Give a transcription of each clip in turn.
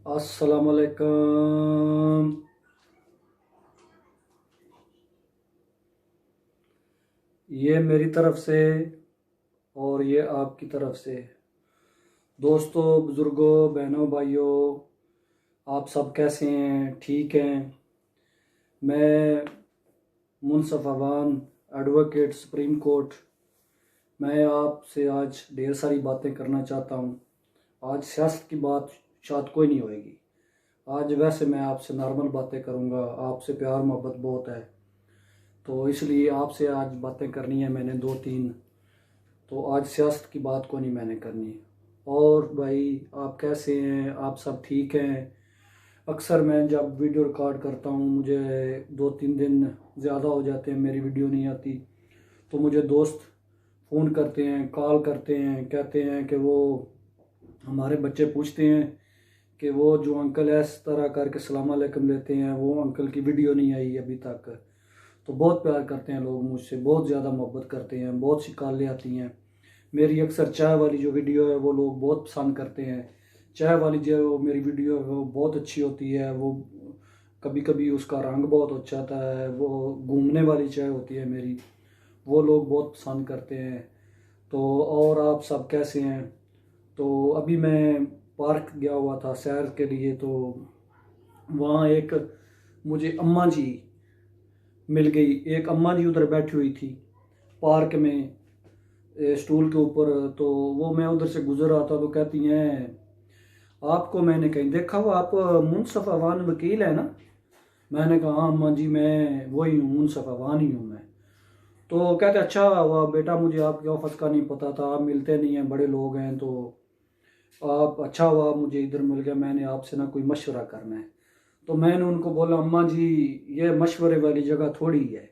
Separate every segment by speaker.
Speaker 1: अस्सलामुअलैकुम। ये मेरी तरफ से और ये आपकी तरफ से। दोस्तों, बुज़ुर्गों, बहनों, भाइयों, आप सब कैसे हैं? ठीक हैं? मैं Munsaf Awan, advocate supreme court, मैं आपसे आज ढेर सारी बातें करना चाहता हूँ। आज सियासत की बात शायद कोई नहीं होएगी। आज वैसे मैं आपसे नॉर्मल बातें करूँगा। आपसे प्यार मोहब्बत बहुत है, तो इसलिए आपसे आज बातें करनी है मैंने दो तीन। तो आज सियासत की बात को नहीं मैंने करनी। और भाई, आप कैसे हैं? आप सब ठीक हैं? अक्सर मैं जब वीडियो रिकॉर्ड करता हूँ, मुझे 2-3 दिन ज़्यादा हो जाते हैं मेरी वीडियो नहीं आती, तो मुझे दोस्त फ़ोन करते हैं, कॉल करते हैं, कहते हैं कि वो हमारे बच्चे पूछते हैं कि वो जो अंकल है इस तरह करके सलाम अलैकुम लेते हैं, वो अंकल की वीडियो नहीं आई अभी तक। तो बहुत प्यार करते हैं लोग मुझसे, बहुत ज़्यादा मोहब्बत करते हैं, बहुत सी कॉलें आती हैं। मेरी अक्सर चाय वाली जो वीडियो है वो लोग बहुत पसंद करते हैं। चाय वाली जो मेरी वीडियो है वो बहुत अच्छी होती है। वो कभी कभी उसका रंग बहुत अच्छा आता है। वो घूमने वाली चाय होती है मेरी, वो लोग बहुत पसंद करते हैं। तो और आप सब कैसे हैं? तो अभी मैं पार्क गया हुआ था सैर के लिए, तो वहाँ एक मुझे अम्मा जी मिल गई। एक अम्मा जी उधर बैठी हुई थी पार्क में, स्टूल के ऊपर। तो वो मैं उधर से गुजर रहा था, तो कहती हैं, आपको मैंने कहीं देखा हुआ, आप मुनसफ अवान वकील है ना? मैंने कहा हाँ अम्मा जी, मैं वही हूँ, मुनसफ अवान ही हूँ मैं। तो कहते अच्छा हुआ बेटा, मुझे आपके ऑफिस का नहीं पता था, आप मिलते नहीं हैं, बड़े लोग हैं, तो आप अच्छा हुआ मुझे इधर मिल गया, मैंने आपसे ना कोई मशवरा करना है। तो मैंने उनको बोला अम्मा जी, ये मशवरे वाली जगह थोड़ी है।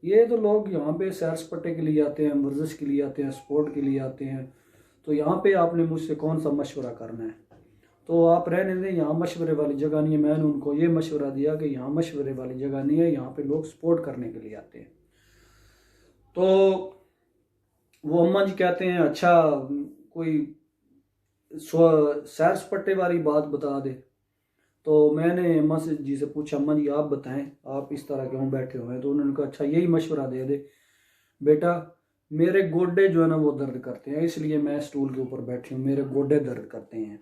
Speaker 1: ये तो लोग यहाँ पे सैर सपाटे के लिए आते हैं, वर्जिश के लिए आते हैं, स्पोर्ट के लिए आते हैं। तो यहाँ पे आपने मुझसे कौन सा मशवरा करना है? तो आप रहने दें, यहाँ मशवरे वाली जगह नहीं है। मैंने उनको ये मशवरा दिया कि यहाँ मशवरे वाली जगह नहीं है, यहाँ पे लोग स्पोर्ट करने के लिए आते हैं। तो वो अम्मा जी कहते हैं अच्छा, कोई सैर सपाटे वाली बात बता दे। तो मैंने अम्मा से जी से पूछा, अम्मा जी आप बताएं, आप इस तरह क्यों बैठे हुए हैं? तो उन्होंने कहा अच्छा यही मशवरा दे दे बेटा, मेरे गोडे जो है ना वो दर्द करते हैं, इसलिए मैं स्टूल के ऊपर बैठी हूँ, मेरे गोडे दर्द करते हैं।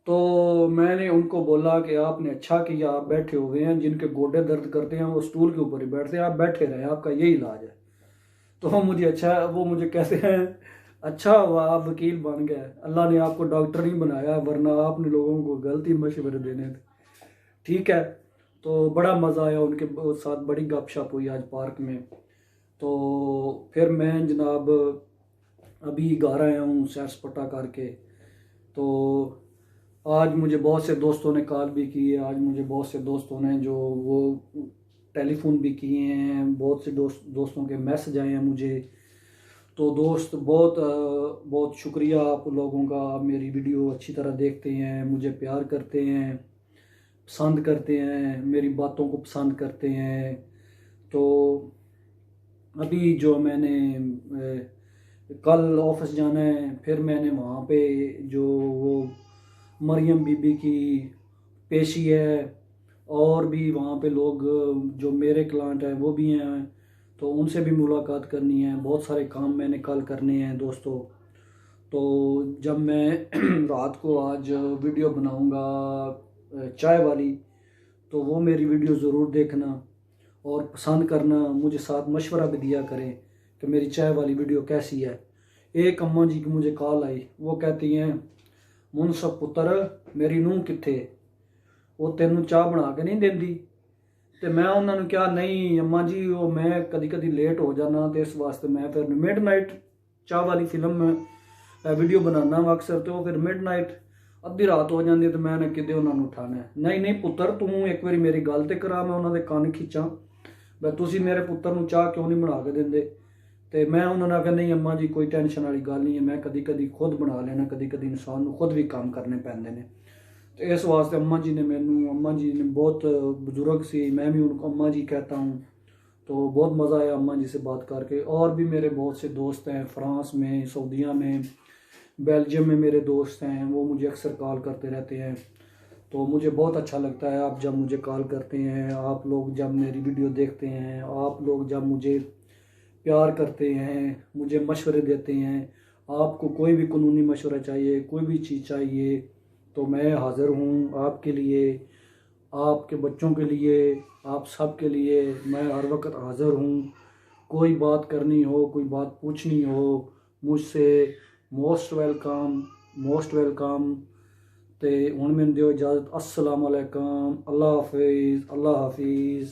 Speaker 1: तो मैंने उनको बोला कि आपने अच्छा किया, आप बैठे हुए हैं, जिनके गोडे दर्द करते हैं वो स्टूल के ऊपर ही बैठते हैं, आप बैठे रहे, आपका यही इलाज है। तो मुझे अच्छा, वो मुझे कहते हैं अच्छा हुआ आप वकील बन गए, अल्लाह ने आपको डॉक्टर नहीं बनाया, वरना आपने लोगों को गलती मशवरे देने थे। ठीक है। तो बड़ा मज़ा आया उनके साथ, बड़ी गपशप हुई आज पार्क में। तो फिर मैं जनाब अभी घर आया हूँ सैर सपाटा करके। तो आज मुझे बहुत से दोस्तों ने कॉल भी की है, आज मुझे बहुत से दोस्तों ने जो वो टेलीफोन भी किए हैं, बहुत से दोस्तों के मैसेज आए हैं मुझे। तो दोस्त बहुत बहुत शुक्रिया आप लोगों का, आप मेरी वीडियो अच्छी तरह देखते हैं, मुझे प्यार करते हैं, पसंद करते हैं, मेरी बातों को पसंद करते हैं। तो अभी जो मैंने कल ऑफिस जाना है, फिर मैंने वहाँ पे जो वो मरियम बीबी की पेशी है, और भी वहाँ पे लोग जो मेरे क्लाइंट हैं वो भी हैं, तो उनसे भी मुलाकात करनी है। बहुत सारे काम मैंने कल करने हैं दोस्तों। तो जब मैं रात को आज वीडियो बनाऊंगा चाय वाली, तो वो मेरी वीडियो ज़रूर देखना और पसंद करना, मुझे साथ मशवरा भी दिया करें कि मेरी चाय वाली वीडियो कैसी है। एक अम्मा जी की मुझे कॉल आई, वो कहती हैं मुनसफ पुत्र, मेरी नूंह कित्थे, वो तेनू चाह बना के नहीं देंदी? तो मैं उन्होंने कहा नहीं अम्मा जी, वो मैं कदी कदी लेट हो जाना, तो इस वास्ते मैं फिर मिड नाइट चाह वाली फिल्म में वीडियो बनाना वा अक्सर, तो फिर मिड नाइट अद्धी रात हो जाती है, तो मैंने किदे उन्होंने उठाना है। नहीं नहीं पुत्र, तू एक बारी मेरी गल ते करा, मैं उन्होंने कंन खींचा, मैं तुसी मेरे पुत्र ਨੂੰ चाह क्यों नहीं बना के देंदे? तो मैं उन्होंने आख्या नहीं अम्मा जी कोई टेंशन वाली गल नहीं है, मैं कदी कदी खुद बना लेना, कदी कदी इंसान को खुद भी काम करने पैंदे ने। तो इस वास्ते अम्मा जी ने मैनू, अम्मा जी ने बहुत बुजुर्ग सी, मैं भी उनको अम्मा जी कहता हूँ। तो बहुत मज़ा आया अम्मा जी से बात करके। और भी मेरे बहुत से दोस्त हैं फ्रांस में, सऊदीया में, बेल्जियम में मेरे दोस्त हैं, वो मुझे अक्सर कॉल करते रहते हैं। तो मुझे बहुत अच्छा लगता है आप जब मुझे कॉल करते हैं, आप लोग जब मेरी वीडियो देखते हैं, आप लोग जब मुझे प्यार करते हैं, मुझे मशवरे देते हैं। आपको कोई भी कानूनी मशवरा चाहिए, कोई भी चीज़ चाहिए, तो मैं हाज़िर हूँ आपके लिए, आपके बच्चों के लिए, आप सब के लिए मैं हर वक्त हाज़िर हूँ। कोई बात करनी हो, कोई बात पूछनी हो मुझसे, मोस्ट वेलकम, मोस्ट वेलकम। ते हुण मैनूं दिओ इजाज़त। अस्सलाम वालेकुम, अल्लाह हाफिज़, अल्लाह हाफिज़।